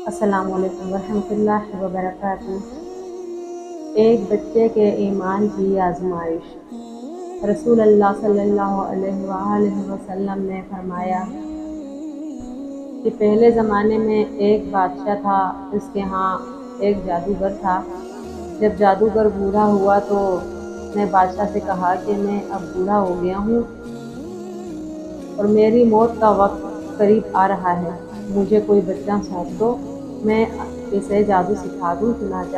السلام علیکم ورحمۃ اللہ وبرکاتہ۔ ایک بچے کے ایمان کی آزمائش۔ رسول اللہ صلی اللہ علیہ وآلہ وسلم نے فرمایا کہ پہلے زمانے میں ایک بادشاہ تھا، اس کے ہاں ایک جادوگر تھا۔ جب جادوگر بوڑھا ہوا تو نے بادشاہ سے کہا کہ میں اب بوڑھا ہو گیا ہوں اور میری موت کا وقت قریب آ رہا ہے، مجھے کوئی بچہ سونپ دو، میں اسے جادو سکھا دوں۔ چنانچہ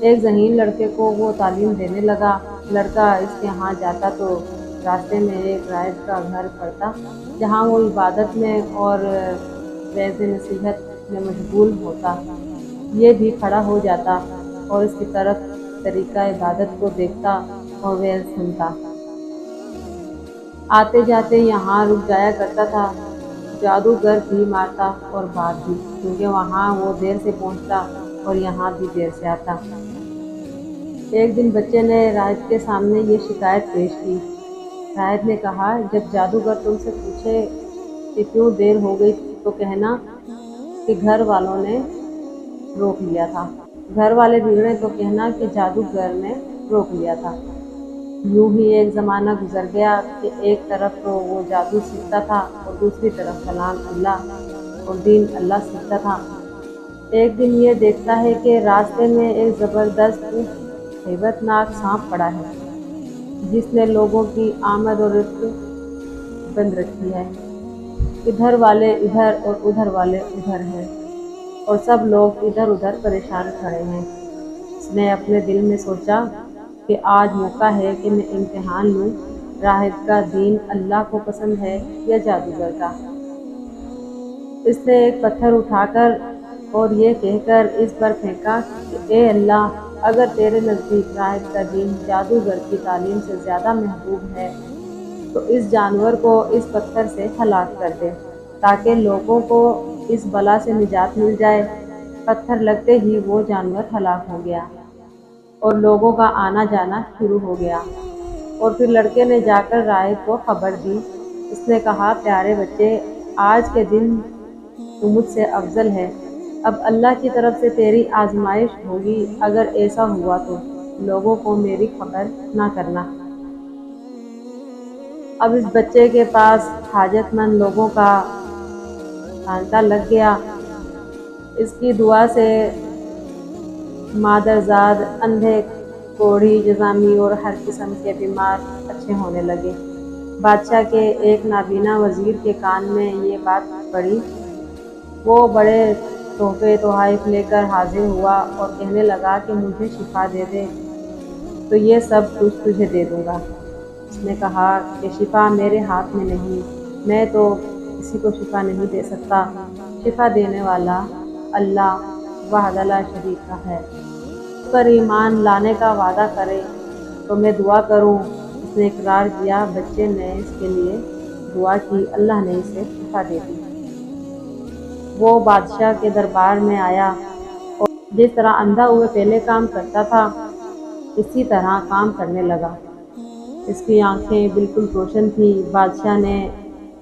ایک ذہین لڑکے کو وہ تعلیم دینے لگا۔ لڑکا اس کے ہاں جاتا تو راستے میں ایک راہب کا گھر پڑتا، جہاں وہ عبادت میں اور وعظ نصیحت میں مشغول ہوتا۔ یہ بھی کھڑا ہو جاتا اور اس کی طرف طریقہ عبادت کو دیکھتا اور وعظ سنتا۔ آتے جاتے یہاں رک جایا کرتا تھا۔ جادوگر بھی مارتا اور بعد بھی، کیونکہ وہاں وہ دیر سے پہنچتا اور یہاں بھی دیر سے آتا۔ ایک دن بچے نے راہب کے سامنے یہ شکایت پیش کی۔ راہب نے کہا، جب جادوگر تم سے پوچھے کہ کیوں دیر ہو گئی تو کہنا کہ گھر والوں نے روک لیا تھا، گھر والے بگڑے تو کہنا کہ جادوگر نے روک لیا تھا۔ یوں ہی ایک زمانہ گزر گیا کہ ایک طرف تو وہ جادو سیکھتا تھا اور دوسری طرف کلام اللہ اور دین اللہ سیکھتا تھا۔ ایک دن یہ دیکھتا ہے کہ راستے میں ایک زبردست ہیبت ناک سانپ پڑا ہے، جس نے لوگوں کی آمد و رفت بند رکھی ہے۔ ادھر والے ادھر اور ادھر والے ادھر ہیں اور سب لوگ ادھر ادھر پریشان کھڑے ہیں۔ اس نے اپنے دل میں سوچا کہ آج موقع ہے کہ میں امتحان لوں، راہب کا دین اللہ کو پسند ہے یا جادوگر کا۔ اس نے ایک پتھر اٹھا کر اور یہ کہہ کر اس پر پھینکا کہ اے اللہ، اگر تیرے نزدیک راہب کا دین جادوگر کی تعلیم سے زیادہ محبوب ہے تو اس جانور کو اس پتھر سے ہلاک کر دے تاکہ لوگوں کو اس بلا سے نجات مل جائے۔ پتھر لگتے ہی وہ جانور ہلاک ہو گیا اور لوگوں کا آنا جانا شروع ہو گیا۔ اور پھر لڑکے نے جا کر راہب کو خبر دی۔ اس نے کہا، پیارے بچے، آج کے دن تو مجھ سے افضل ہے، اب اللہ کی طرف سے تیری آزمائش ہوگی، اگر ایسا ہوا تو لوگوں کو میری خبر نہ کرنا۔ اب اس بچے کے پاس حاجت مند لوگوں کا تانتا لگ گیا۔ اس کی دعا سے مادرزاد، اندھے، کوڑھی، جذامی اور ہر قسم کے بیمار اچھے ہونے لگے۔ بادشاہ کے ایک نابینا وزیر کے کان میں یہ بات پڑی۔ وہ بڑے تحفے تحائف لے کر حاضر ہوا اور کہنے لگا کہ مجھے شفا دے دے تو یہ سب کچھ تجھے دے دوں گا۔ اس نے کہا کہ شفا میرے ہاتھ میں نہیں، میں تو کسی کو شفا نہیں دے سکتا، شفا دینے والا اللہ وحدہ لا شریک کا ہے۔ اس پر ایمان لانے کا وعدہ کرے تو میں دعا کروں۔ اس نے اقرار کیا۔ بچے نے اس کے لیے دعا کی، اللہ نے اسے شفا دے دی۔ وہ بادشاہ کے دربار میں آیا اور جس طرح اندھا ہوئے پہلے کام کرتا تھا اسی طرح کام کرنے لگا۔ اس کی آنکھیں بالکل روشن تھیں۔ بادشاہ نے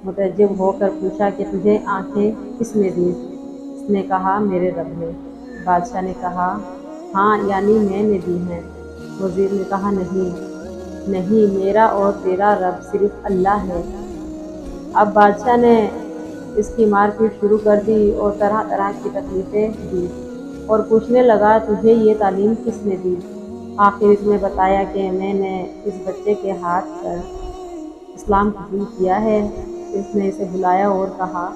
متعجب ہو کر پوچھا کہ تجھے آنکھیں کس نے دی؟ اس نے کہا، میرے رب نے۔ بادشاہ نے کہا، ہاں، یعنی میں نے دی ہیں۔ وزیر نے کہا، نہیں، میرا اور تیرا رب صرف اللہ ہے۔ اب بادشاہ نے اس کی مار پیٹ شروع کر دی اور طرح طرح کی تکلیفیں دی اور پوچھنے لگا، تجھے یہ تعلیم کس نے دی؟ آخر اس نے بتایا کہ میں نے اس بچے کے ہاتھ پر اسلام قبول کیا ہے۔ اس نے اسے بلایا اور کہا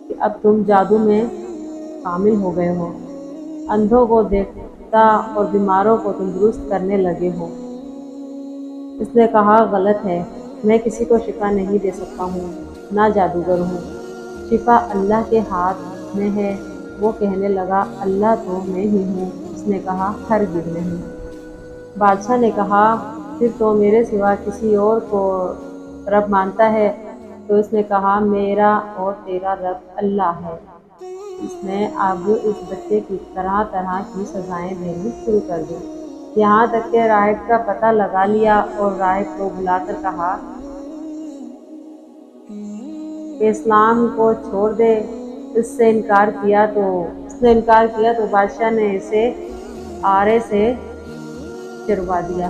کہ اب تم جادو میں کامل ہو گئے ہو، اندھوں کو دیکھتا اور بیماروں کو تندرست کرنے لگے ہو۔ اس نے کہا، غلط ہے، میں کسی کو شفا نہیں دے سکتا ہوں، نہ جادوگر ہوں، شفا اللہ کے ہاتھ میں ہے۔ وہ کہنے لگا، اللہ تو میں ہی ہوں۔ اس نے کہا، ہرگز نہیں۔ بادشاہ نے کہا، پھر تو میرے سوا کسی اور کو رب مانتا ہے؟ تو اس نے کہا، میرا اور تیرا رب اللہ ہے۔ اس نے اب اس بچے کی طرح طرح کی سزائیں دینی شروع کر دی، یہاں تک کہ راہب کا پتہ لگا لیا اور راہب کو بلا کر کہا کہ اسلام کو چھوڑ دے اس سے انکار کیا تو بادشاہ نے اسے آرے سے چروا دیا۔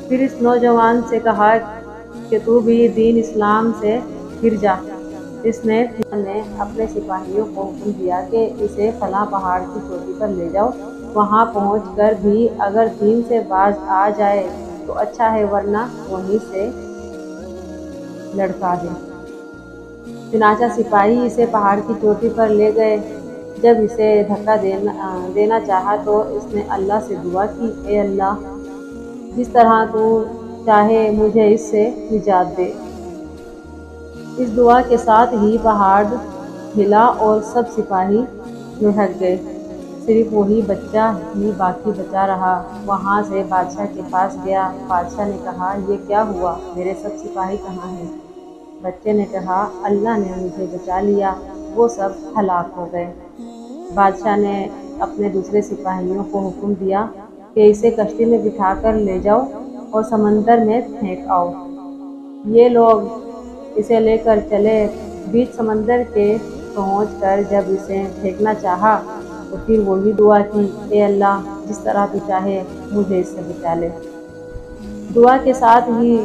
پھر اس نوجوان سے کہا کہ تو بھی دین اسلام سے پھر جا۔ اس نے اپنے سپاہیوں کو حکم دیا کہ اسے فلاں پہاڑ کی چوٹی پر لے جاؤ، وہاں پہنچ کر بھی اگر دین سے باز آ جائے تو اچھا ہے، ورنہ وہیں سے لڑکا دے۔ چنانچہ سپاہی اسے پہاڑ کی چوٹی پر لے گئے۔ جب اسے دھکا دینا چاہا تو اس نے اللہ سے دعا کی، اے اللہ، جس طرح تو چاہے مجھے اس سے نجات دے۔ اس دعا کے ساتھ ہی پہاڑ ہلا اور سب سپاہی لڑک گئے، صرف وہی بچہ ہی باقی بچا رہا۔ وہاں سے بادشاہ کے پاس گیا۔ بادشاہ نے کہا، یہ کیا ہوا؟ میرے سب سپاہی کہاں ہیں؟ بچے نے کہا، اللہ نے مجھے بچا لیا، وہ سب ہلاک ہو گئے۔ بادشاہ نے اپنے دوسرے سپاہیوں کو حکم دیا کہ اسے کشتی میں بٹھا کر لے جاؤ اور سمندر میں پھینک آؤ۔ یہ لوگ اسے لے کر چلے۔ بیچ سمندر کے پہنچ کر جب اسے پھینکنا چاہا تو پھر وہی دعا کی، اے اللہ، جس طرح تو چاہے مجھے اس سے بچا لے۔ دعا کے ساتھ ہی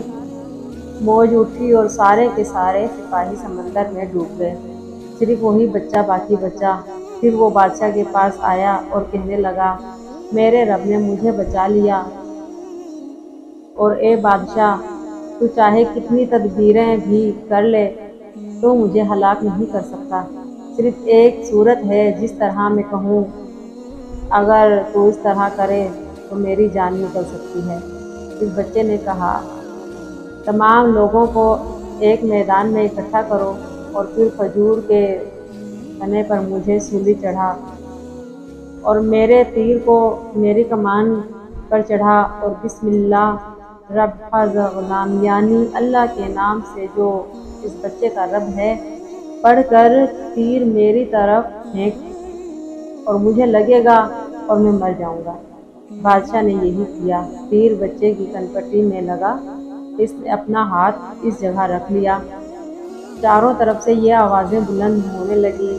موج اٹھی اور سارے کے سارے سپاہی سمندر میں ڈوب گئے، صرف وہی بچہ باقی بچا۔ پھر وہ بادشاہ کے پاس آیا اور کہنے لگا، میرے رب نے مجھے بچا لیا، اور اے بادشاہ، تو چاہے کتنی تدبیریں بھی کر لے تو مجھے ہلاک نہیں کر سکتا۔ صرف ایک صورت ہے جس طرح میں کہوں، اگر تو اس طرح کرے تو میری جان نکل سکتی ہے۔ اس بچے نے کہا، تمام لوگوں کو ایک میدان میں اکٹھا کرو اور پھر کھجور کے تنے پر مجھے سولی چڑھا اور میرے تیر کو میری کمان پر چڑھا اور بسم اللہ رب ھذا غلام، یعنی اللہ کے نام سے جو اس بچے کا رب ہے، پڑھ کر تیر میری طرف پھینک اور مجھے لگے گا اور میں مر جاؤں گا۔ بادشاہ نے یہی کیا۔ تیر بچے کی کنپٹی میں لگا۔ اس نے اپنا ہاتھ اس جگہ رکھ لیا۔ چاروں طرف سے یہ آوازیں بلند ہونے لگیں،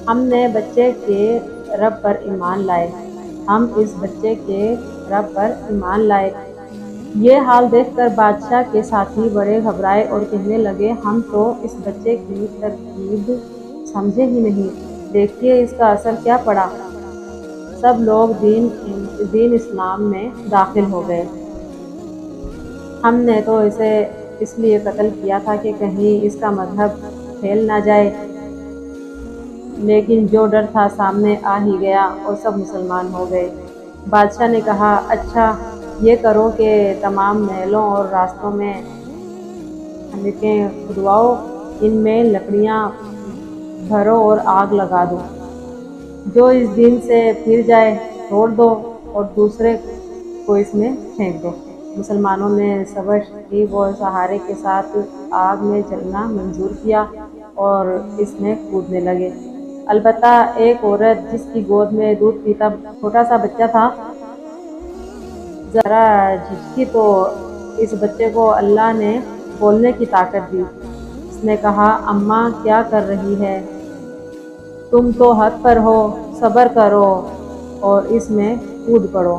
ہم نے بچے کے رب پر ایمان لائے، ہم اس بچے کے رب پر ایمان لائے۔ یہ حال دیکھ کر بادشاہ کے ساتھی بڑے گھبرائے اور کہنے لگے، ہم تو اس بچے کی ترکیب سمجھے ہی نہیں، دیکھیے اس کا اثر کیا پڑا۔ سب لوگ دین اسلام میں داخل ہو گئے۔ ہم نے تو اسے اس لیے قتل کیا تھا کہ کہیں اس کا مذہب پھیل نہ جائے، لیکن جو ڈر تھا سامنے آ ہی گیا اور سب مسلمان ہو گئے۔ بادشاہ نے کہا، اچھا یہ کرو کہ تمام محلوں اور راستوں میں خندقیں کھدواؤ، ان میں لکڑیاں بھرو اور آگ لگا دو۔ جو اس دین سے پھر جائے توڑ دو اور دوسرے کو اس میں پھینک دو۔ مسلمانوں نے صبر، شکیب اور سہارے کے ساتھ آگ میں جلنا منظور کیا اور اس میں کودنے لگے۔ البتہ ایک عورت جس کی گود میں دودھ پیتا چھوٹا سا بچہ تھا، ذرا جھجکی تو اس بچے کو اللہ نے بولنے کی طاقت دی۔ اس نے کہا، اماں کیا کر رہی ہے؟ تم تو حق پر ہو، صبر کرو اور اس میں کود پڑو۔